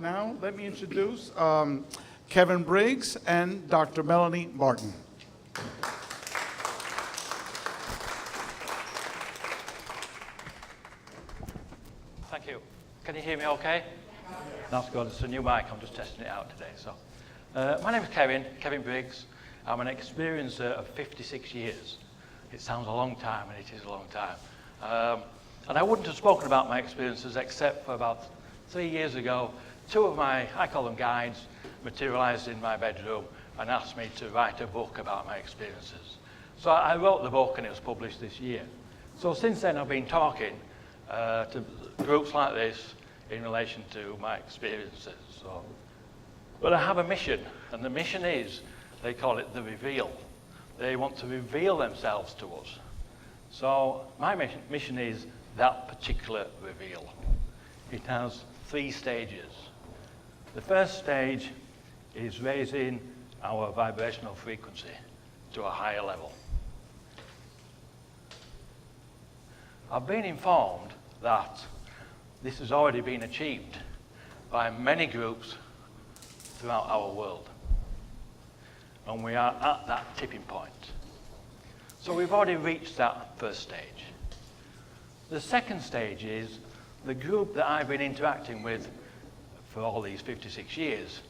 now, let me introduce Kevin Briggs and Dr. Melanie Barton. Thank you. Can you hear me okay? That's good. It's a new mic. I'm just testing it out today. So, my name is Kevin Briggs. I'm an experiencer of 56 years. It sounds a long time, and it is a long time. And I wouldn't have spoken about my experiences except for about 3 years ago. Two of my, I call them guides, materialized in my bedroom and asked me to write a book about my experiences. So I wrote the book, and it was published this year. So since then, I've been talking to groups like this in relation to my experiences. But I have a mission, and the mission is, they call it the reveal. They want to reveal themselves to us. So my mission is that particular reveal. It has 3 stages. The first stage is raising our vibrational frequency to a higher level. I've been informed that this has already been achieved by many groups throughout our world. And we are at that tipping point. So we've already reached that first stage. The second stage is the group that I've been interacting with for all these 56 years.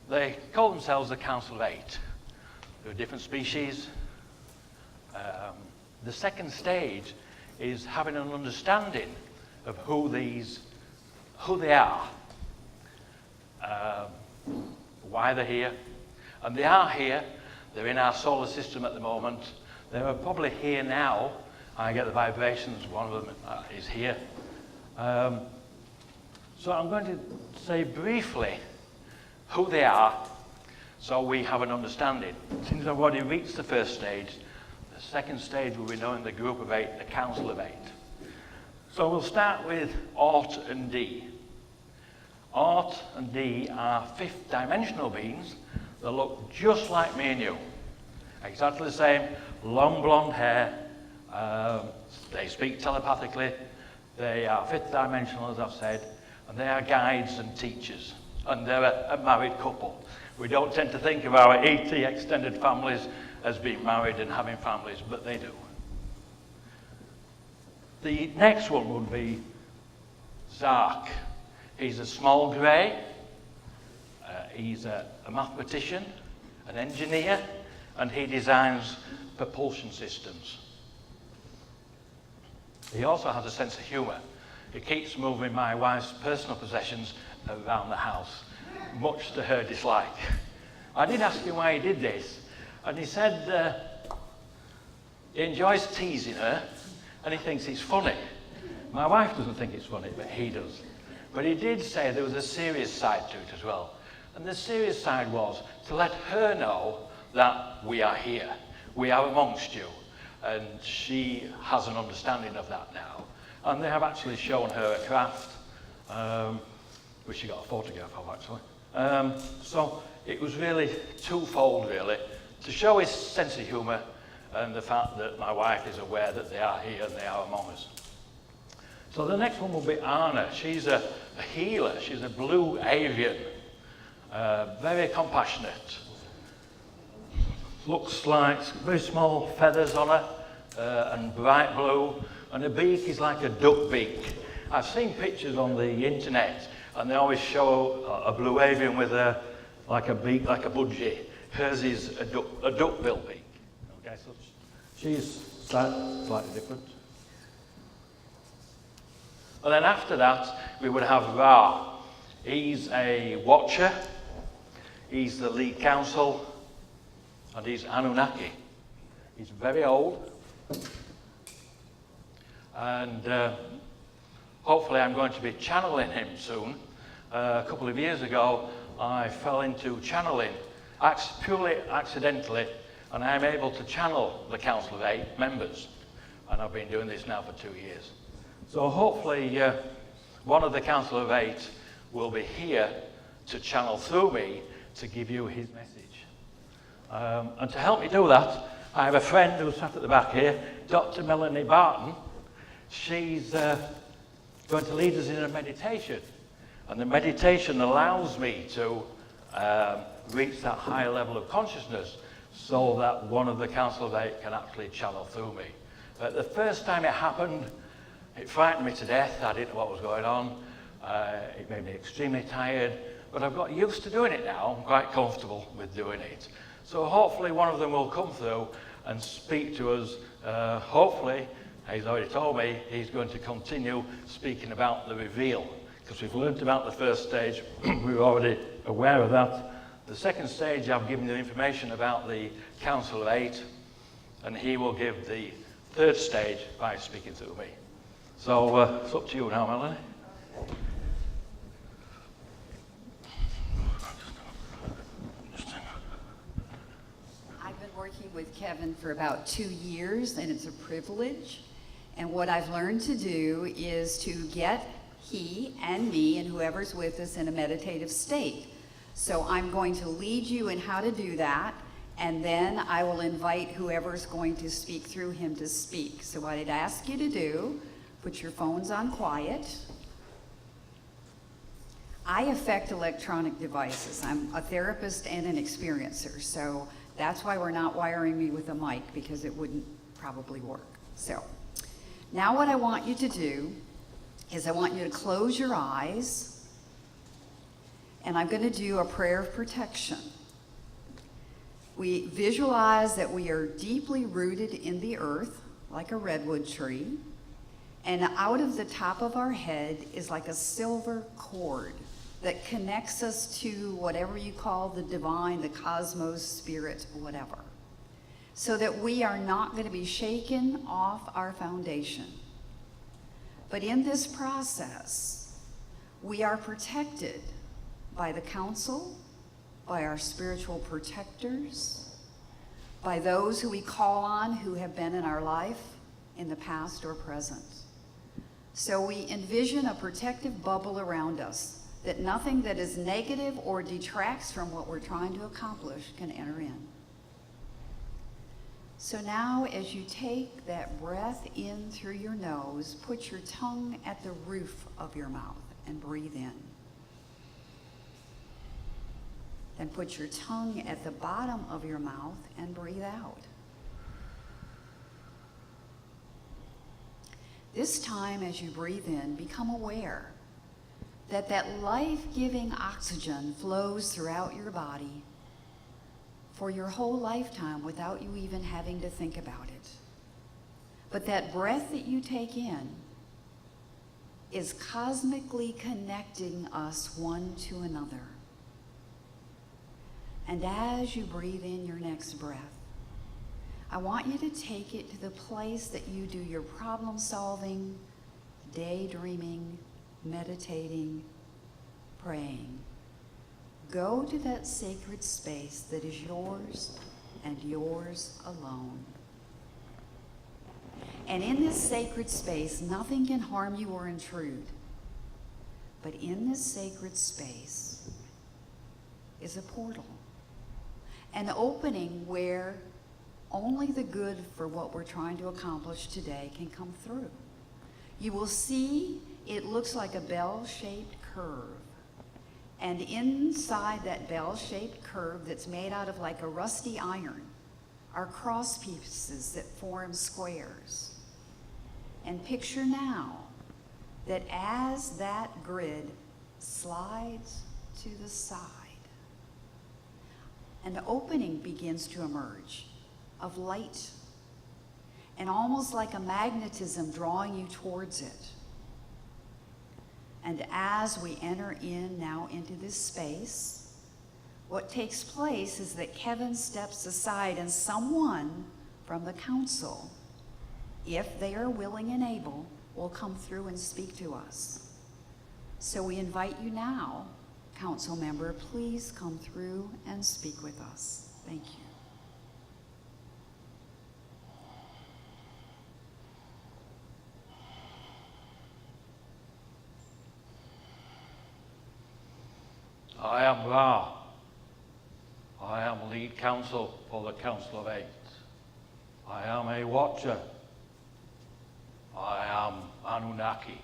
They call themselves the Council of 8. There are different species. The second stage is having an understanding of who they are, why they're here. And they are here. They're in our solar system at the moment. They are probably here now. I get the vibrations. One of them is here. So I'm going to say briefly who they are so we have an understanding. Since I've already reached the first stage, the second stage will be knowing the group of 8, the Council of 8. So we'll start with Ort and D. Ort and D are 5th dimensional beings that look just like me and you. Exactly the same, long blonde hair. They speak telepathically. They are 5th dimensional, as I've said, and they are guides and teachers. And they're a married couple. We don't tend to think of our ET extended families as being married and having families, but they do. The next one would be Zark. He's a small grey. He's a mathematician, an engineer, and he designs propulsion systems. He also has a sense of humour. He keeps moving my wife's personal possessions around the house, much to her dislike. I did ask him why he did this, and he said he enjoys teasing her, and he thinks it's funny. My wife doesn't think it's funny, but he does. But he did say there was a serious side to it as well. And the serious side was to let her know that we are here. We are amongst you. And she has an understanding of that now. And they have actually shown her a craft, which she got a photograph of actually. So it was really twofold really, to show his sense of humour and the fact that my wife is aware that they are here and they are among us. So the next one will be Anna. She's a healer. She's a blue avian. Very compassionate. Looks like very small feathers on her and bright blue. And her beak is like a duck beak. I've seen pictures on the internet and they always show a blue avian with like a beak, like a budgie. Hers is a duck-bill beak. Okay, so she's slightly different. And then after that, we would have Ra. He's a watcher. He's the lead council. And he's Anunnaki. He's very old. And hopefully I'm going to be channeling him soon. A couple of years ago, I fell into channeling, purely accidentally, and I'm able to channel the Council of 8 members. And I've been doing this now for 2 years. So hopefully one of the Council of 8 will be here to channel through me to give you his message. And to help me do that, I have a friend who's sat at the back here, Dr. Melanie Barton. She's going to lead us in a meditation. And the meditation allows me to reach that higher level of consciousness so that one of the Council of Eight can actually channel through me. But the first time it happened, it frightened me to death. I didn't know what was going on. It made me extremely tired. But I've got used to doing it now. I'm quite comfortable with doing it. So hopefully one of them will come through and speak to us. Hopefully, he's already told me, he's going to continue speaking about the reveal. Because we've learned about the first stage. We're already aware of that. The second stage, I've given you information about the Council of Eight. And he will give the third stage by speaking through me. So it's up to you now, Melanie. I've been working with Kevin for about 2 years, and it's a privilege. And what I've learned to do is to get he and me and whoever's with us in a meditative state. So I'm going to lead you in how to do that, and then I will invite whoever's going to speak through him to speak. So what I'd ask you to do, put your phones on quiet. I affect electronic devices. I'm a therapist and an experiencer, so that's why we're not wiring me with a mic, because it wouldn't probably work. So now what I want you to do is I want you to close your eyes, and I'm going to do a prayer of protection. We visualize that we are deeply rooted in the earth, like a redwood tree, and out of the top of our head is like a silver cord that connects us to whatever you call the divine, the cosmos, spirit, whatever, so that we are not going to be shaken off our foundation. But in this process, we are protected by the council, by our spiritual protectors, by those who we call on who have been in our life in the past or present. So we envision a protective bubble around us, that nothing that is negative or detracts from what we're trying to accomplish can enter in. So now, as you take that breath in through your nose, put your tongue at the roof of your mouth and breathe in. Then put your tongue at the bottom of your mouth and breathe out. This time, as you breathe in, become aware that that life-giving oxygen flows throughout your body for your whole lifetime without you even having to think about it. But that breath that you take in is cosmically connecting us one to another. And as you breathe in your next breath, I want you to take it to the place that you do your problem solving, daydreaming, meditating, praying. Go to that sacred space that is yours and yours alone. And in this sacred space, nothing can harm you or intrude. But in this sacred space is a portal, an opening where only the good for what we're trying to accomplish today can come through. You will see it looks like a bell-shaped curve. And inside that bell-shaped curve that's made out of like a rusty iron are cross pieces that form squares. And picture now that as that grid slides to the side, an opening begins to emerge of light, and almost like a magnetism drawing you towards it. And as we enter in now into this space, what takes place is that Kevin steps aside and someone from the council, if they are willing and able, will come through and speak to us. So we invite you now, council member, please come through and speak with us. Thank you. I am Ra. I am lead counsel for the Council of Eight. I am a watcher. I am Anunnaki.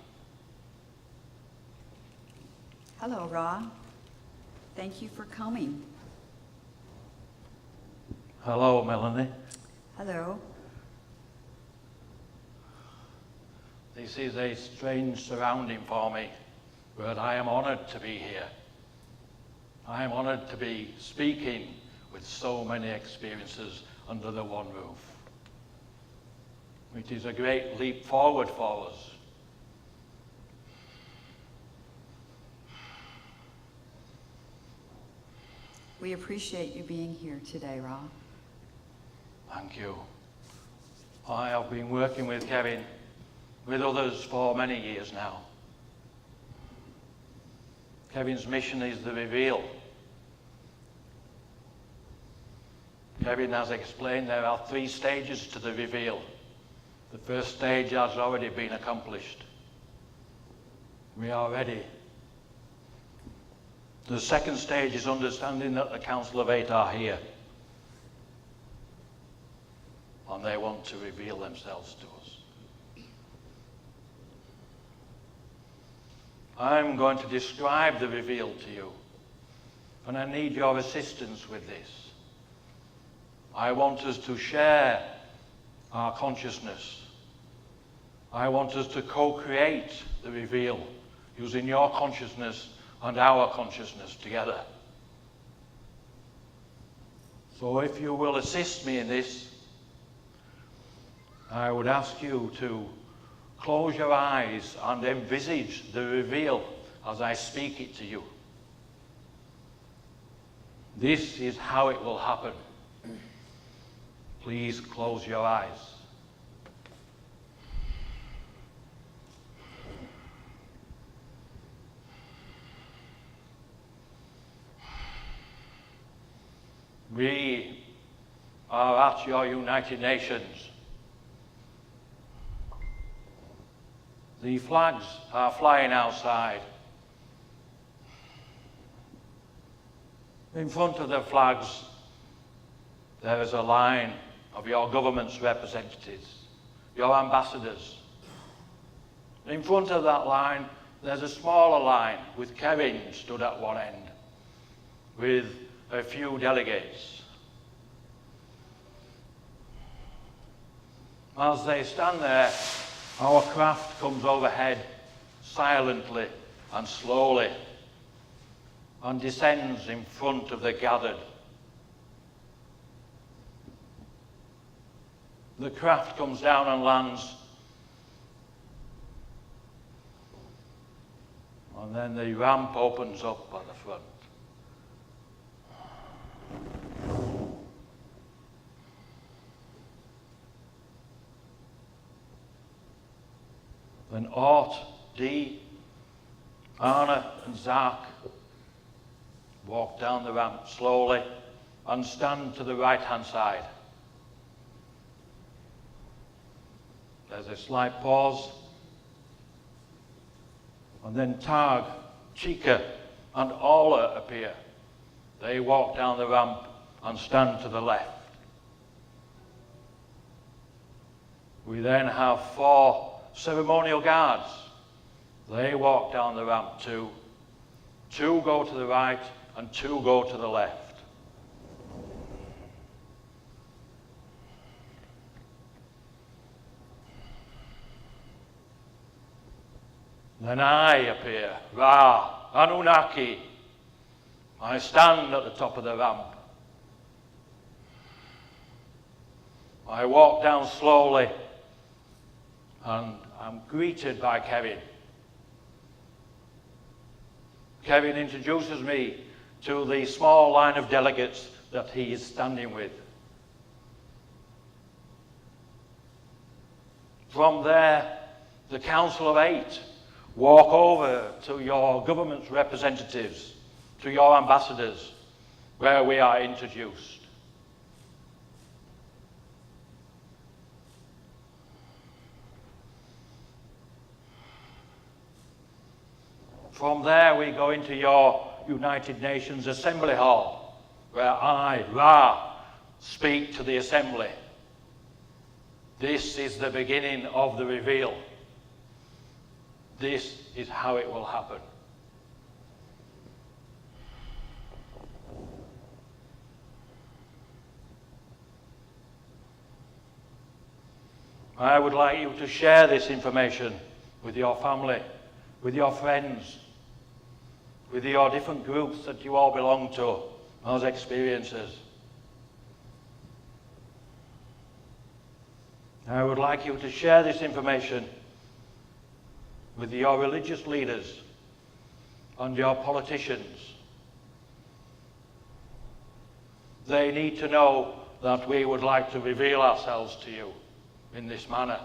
Hello, Ra. Thank you for coming. Hello, Melanie. Hello. This is a strange surrounding for me, but I am honored to be here. I am honored to be speaking with so many experiences under the one roof. It is a great leap forward for us. We appreciate you being here today, Ra. Thank you. I have been working with Kevin, with others for many years now. Kevin's mission is the reveal. Kevin has explained there are 3 stages to the reveal. The first stage has already been accomplished. We are ready. The second stage is understanding that the Council of 8 are here. And they want to reveal themselves to us. I'm going to describe the reveal to you, and I need your assistance with this. I want us to share our consciousness. I want us to co-create the reveal using your consciousness and our consciousness together. So if you will assist me in this, I would ask you to close your eyes and envisage the reveal as I speak it to you. This is how it will happen. Please close your eyes. We are at your United Nations. The flags are flying outside. In front of the flags, there is a line of your government's representatives, your ambassadors. In front of that line, there's a smaller line with Kevin stood at one end, with a few delegates. As they stand there, our craft comes overhead silently and slowly and descends in front of the gathered. The craft comes down and lands, and then the ramp opens up at the front. Then Ort, Dee, Anna and Zach walk down the ramp slowly and stand to the right-hand side. There's a slight pause, and then Tag, Chica and Ola appear. They walk down the ramp and stand to the left. We then have 4 ceremonial guards. They walk down the ramp too. 2 go to the right and 2 go to the left. Then I appear, Ra, Anunnaki. I stand at the top of the ramp. I walk down slowly and I'm greeted by Kevin. Kevin introduces me to the small line of delegates that he is standing with. From there, the Council of 8 walk over to your government's representatives, to your ambassadors, where we are introduced. From there, we go into your United Nations Assembly Hall, where I, Ra, speak to the Assembly. This is the beginning of the reveal. This is how it will happen. I would like you to share this information with your family, with your friends, with your different groups that you all belong to, those experiences. I would like you to share this information with your religious leaders and your politicians. They need to know that we would like to reveal ourselves to you in this manner.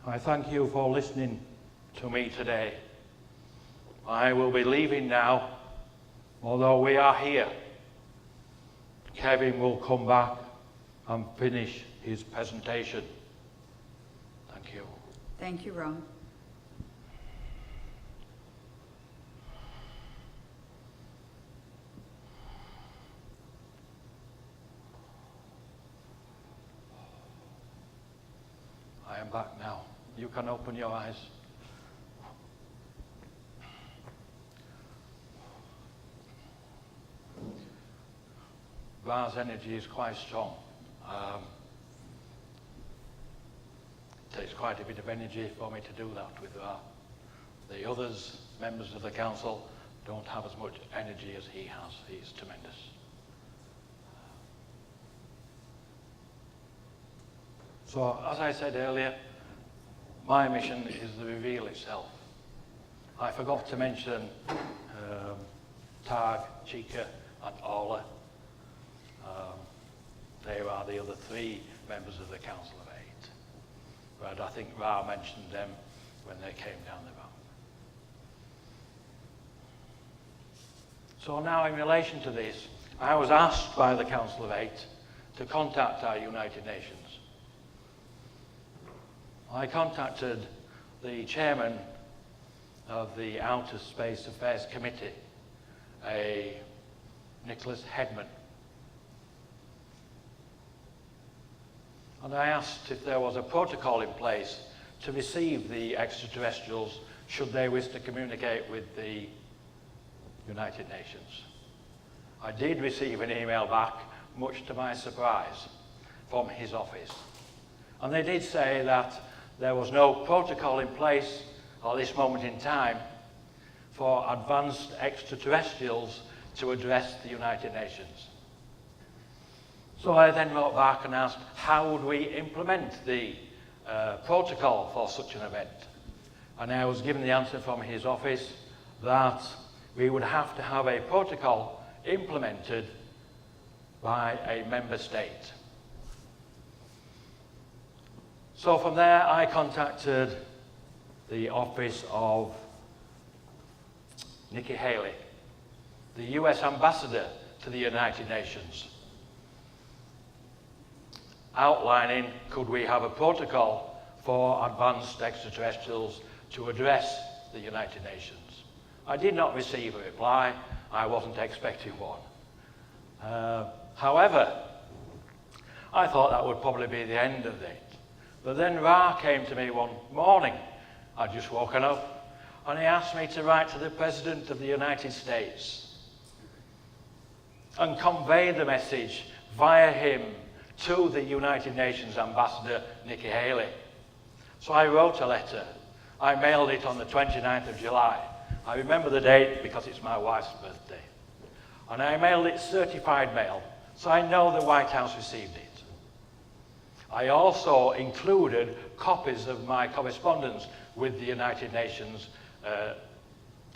I thank you for listening to me today. I will be leaving now, although we are here. Kevin will come back and finish his presentation. Thank you. Thank you, Ron. I am back now. You can open your eyes. Ra's energy is quite strong. It takes quite a bit of energy for me to do that with Ra. The others, members of the council, don't have as much energy as he has. He's tremendous. So, as I said earlier, my mission is the reveal itself. I forgot to mention Tag, Chica, and Orla. They are the other three members of the Council of Eight. But I think Ra mentioned them when they came down the ramp. So now in relation to this, I was asked by the Council of Eight to contact our United Nations. I contacted the chairman of the Outer Space Affairs Committee, a Nicholas Hedman. And I asked if there was a protocol in place to receive the extraterrestrials should they wish to communicate with the United Nations. I did receive an email back, much to my surprise, from his office. And they did say that there was no protocol in place at this moment in time for advanced extraterrestrials to address the United Nations. So I then wrote back and asked, how would we implement the protocol for such an event? And I was given the answer from his office that we would have to have a protocol implemented by a member state. So from there, I contacted the office of Nikki Haley, the US ambassador to the United Nations, outlining could we have a protocol for advanced extraterrestrials to address the United Nations. I did not receive a reply. I wasn't expecting one. However, I thought that would probably be the end of it. But then Ra came to me one morning. I'd just woken up, and he asked me to write to the President of the United States and convey the message via him to the United Nations Ambassador, Nikki Haley. So I wrote a letter. I mailed it on the 29th of July. I remember the date because it's my wife's birthday. And I mailed it certified mail, so I know the White House received it. I also included copies of my correspondence with the United Nations,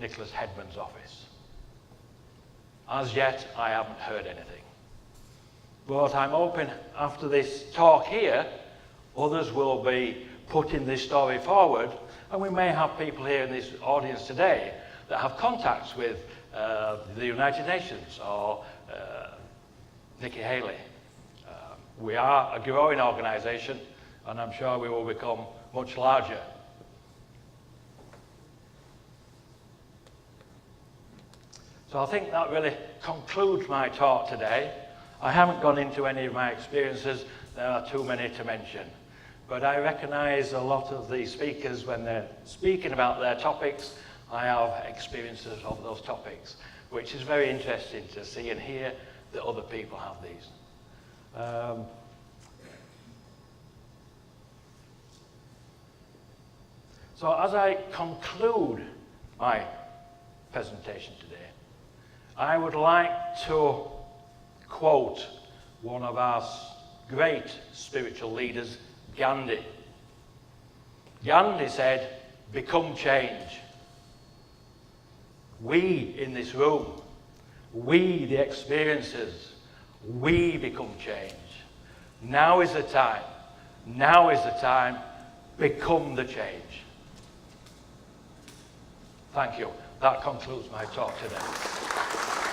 Nicholas Hedman's office. As yet, I haven't heard anything. But I'm hoping after this talk here, others will be putting this story forward, and we may have people here in this audience today that have contacts with the United Nations or Nikki Haley. We are a growing organisation, and I'm sure we will become much larger. So I think that really concludes my talk today. I haven't gone into any of my experiences, there are too many to mention. But I recognize a lot of the speakers when they're speaking about their topics. I have experiences of those topics, which is very interesting to see and hear that other people have these. So as I conclude my presentation today, I would like to quote one of our great spiritual leaders, Gandhi. Gandhi said, "Become change." We in this room, we the experiences, we become change. Now is the time. Now is the time. Become the change. Thank you. That concludes my talk today.